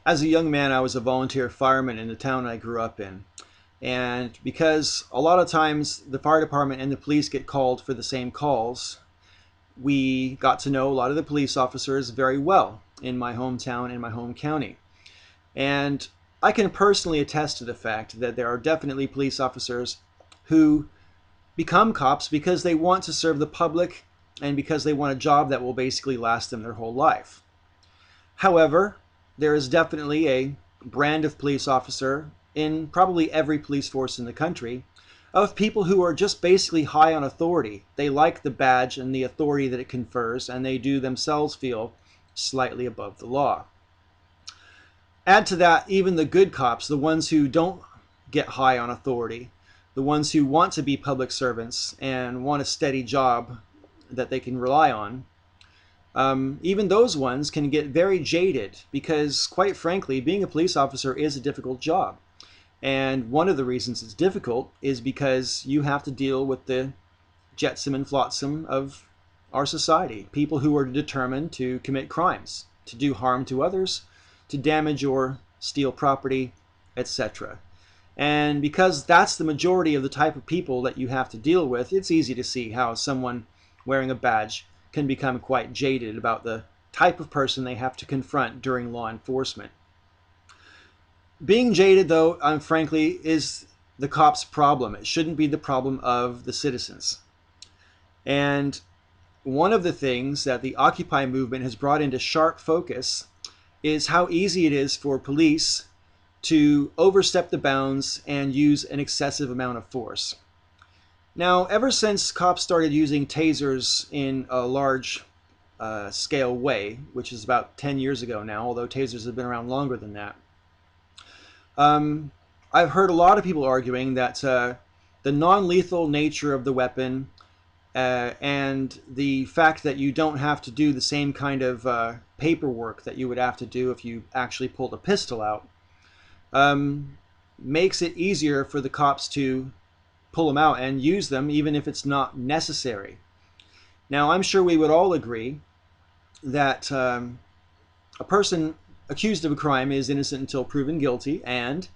As a young man, I was a volunteer fireman in the town I grew up in. And because a lot of times the fire department and the police get called for the same calls, we got to know a lot of the police officers very well in my hometown and my home county. And I can personally attest to the fact that there are definitely police officers who become cops because they want to serve the public and because they want a job that will basically last them their whole life. However, there is definitely a brand of police officer in probably every police force in the country of people who are just basically high on authority. They like the badge and the authority that it confers, and they do themselves feel slightly above the law. Add to that even the good cops, the ones who don't get high on authority, the ones who want to be public servants and want a steady job that they can rely on. Even those ones can get very jaded because, quite frankly, being a police officer is a difficult job. And one of the reasons it's difficult is because you have to deal with the jetsam and flotsam of our society. People who are determined to commit crimes, to do harm to others, to damage or steal property, etc. And because that's the majority of the type of people that you have to deal with, it's easy to see how someone wearing a badge can become quite jaded about the type of person they have to confront during law enforcement. Being jaded, though, frankly, is the cops' problem. It shouldn't be the problem of the citizens. And one of the things that the Occupy movement has brought into sharp focus is how easy it is for police to overstep the bounds and use an excessive amount of force. Now, ever since cops started using tasers in a large scale way, which is about 10 years ago now, although tasers have been around longer than that, I've heard a lot of people arguing that the non-lethal nature of the weapon and the fact that you don't have to do the same kind of paperwork that you would have to do if you actually pulled a pistol out makes it easier for the cops to pull them out and use them even if it's not necessary. Now, I'm sure we would all agree that a person accused of a crime is innocent until proven guilty, and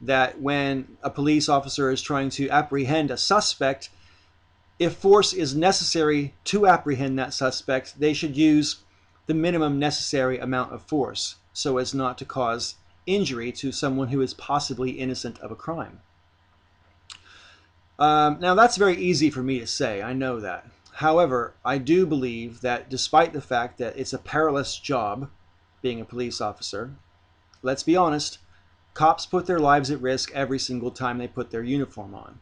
that when a police officer is trying to apprehend a suspect, if force is necessary to apprehend that suspect, they should use the minimum necessary amount of force so as not to cause injury to someone who is possibly innocent of a crime. Now, that's very easy for me to say, I know that. However, I do believe that despite the fact that it's a perilous job, being a police officer, let's be honest, cops put their lives at risk every single time they put their uniform on.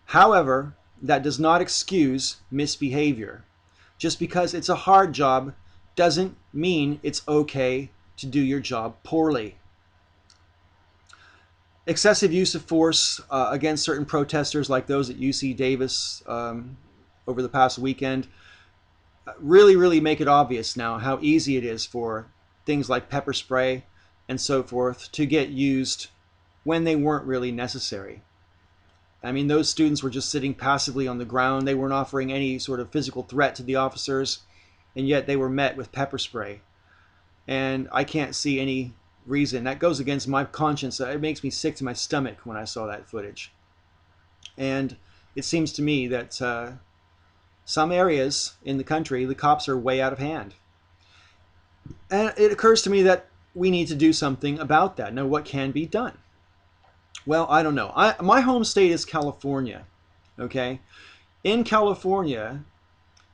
However, that does not excuse misbehavior. Just because it's a hard job doesn't mean it's okay to do your job poorly. Excessive use of force against certain protesters like those at UC Davis over the past weekend really make it obvious now how easy it is for things like pepper spray and so forth to get used when they weren't really necessary. I mean, those students were just sitting passively on the ground. They weren't offering any sort of physical threat to the officers, and yet they were met with pepper spray. And I can't see any reason. That goes against my conscience. It makes me sick to my stomach when I saw that footage. And it seems to me that some areas in the country, the cops are way out of hand. And it occurs to me that we need to do something about that. Now, what can be done? Well, I don't know. My home state is California, okay? In California,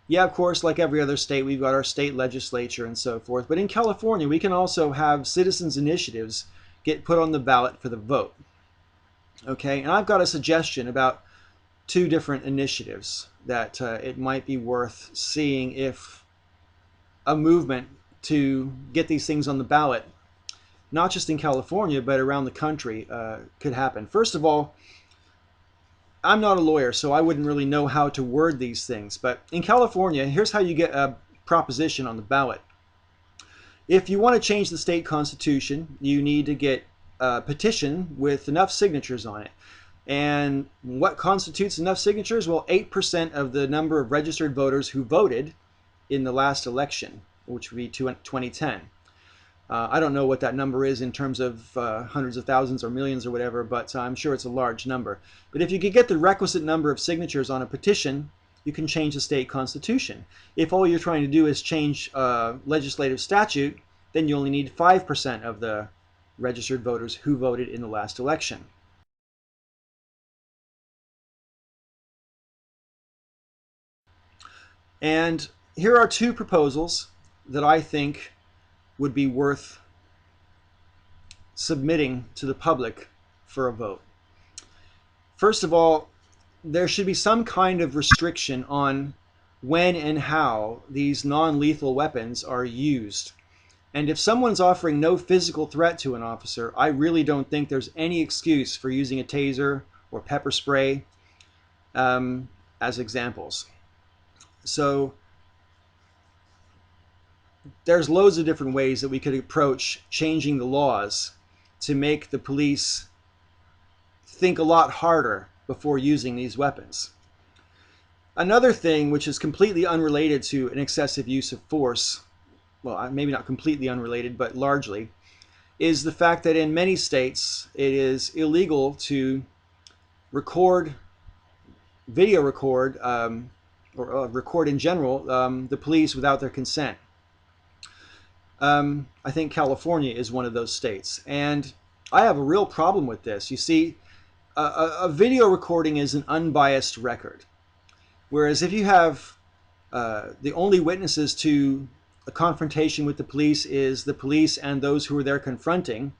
yeah, of course, like every other state, we've got our state legislature and so forth. But in California, we can also have citizens' initiatives get put on the ballot for the vote, okay? And I've got a suggestion about two different initiatives that it might be worth seeing if a movement to get these things on the ballot, not just in California, but around the country, could happen. First of all, I'm not a lawyer, so I wouldn't really know how to word these things. But in California, here's how you get a proposition on the ballot. If you want to change the state constitution, you need to get a petition with enough signatures on it. And what constitutes enough signatures? Well, 8% of the number of registered voters who voted in the last election, which would be 2010. I don't know what that number is in terms of hundreds of thousands or millions or whatever, but I'm sure it's a large number. But if you could get the requisite number of signatures on a petition, you can change the state constitution. If all you're trying to do is change legislative statute, then you only need 5% of the registered voters who voted in the last election. And here are two proposals that I think would be worth submitting to the public for a vote. First of all, there should be some kind of restriction on when and how these non-lethal weapons are used. And if someone's offering no physical threat to an officer, I really don't think there's any excuse for using a taser or pepper spray as examples. So there's loads of different ways that we could approach changing the laws to make the police think a lot harder before using these weapons. Another thing which is completely unrelated to an excessive use of force, well, maybe not completely unrelated, but largely, is the fact that in many states it is illegal to video record, or record in general, the police without their consent. I think California is one of those states. And I have a real problem with this. You see, a video recording is an unbiased record. Whereas if you have the only witnesses to a confrontation with the police is the police and those who are there confronting,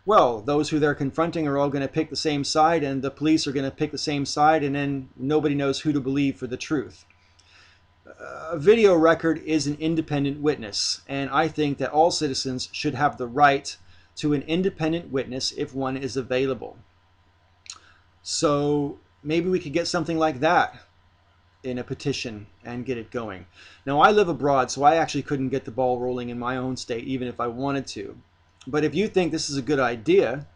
well, those who they're confronting are all going to pick the same side, and the police are going to pick the same side, and then nobody knows who to believe for the truth. A video record is an independent witness, and I think that all citizens should have the right to an independent witness if one is available. So maybe we could get something like that in a petition and get it going. Now, I live abroad, so I actually couldn't get the ball rolling in my own state, even if I wanted to. But if you think this is a good idea,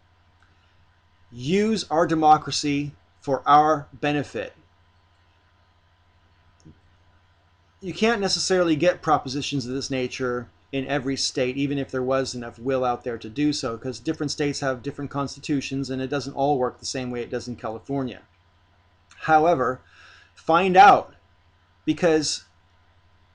use our democracy for our benefit. You can't necessarily get propositions of this nature in every state, even if there was enough will out there to do so, because different states have different constitutions and it doesn't all work the same way it does in California. However, find out, because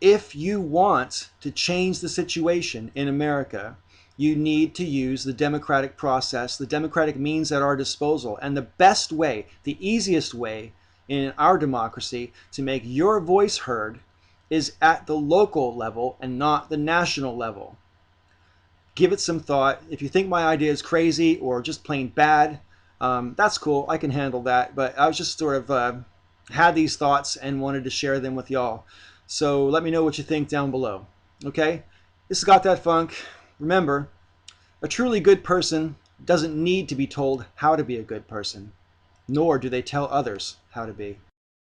if you want to change the situation in America, you need to use the democratic process, the democratic means at our disposal. And the best way, the easiest way in our democracy to make your voice heard is at the local level and not the national level. Give it some thought. If you think my idea is crazy or just plain bad, that's cool. I can handle that. But I was just sort of had these thoughts and wanted to share them with y'all. So let me know what you think down below. Okay? This is Got That Funk. Remember, a truly good person doesn't need to be told how to be a good person, nor do they tell others how to be.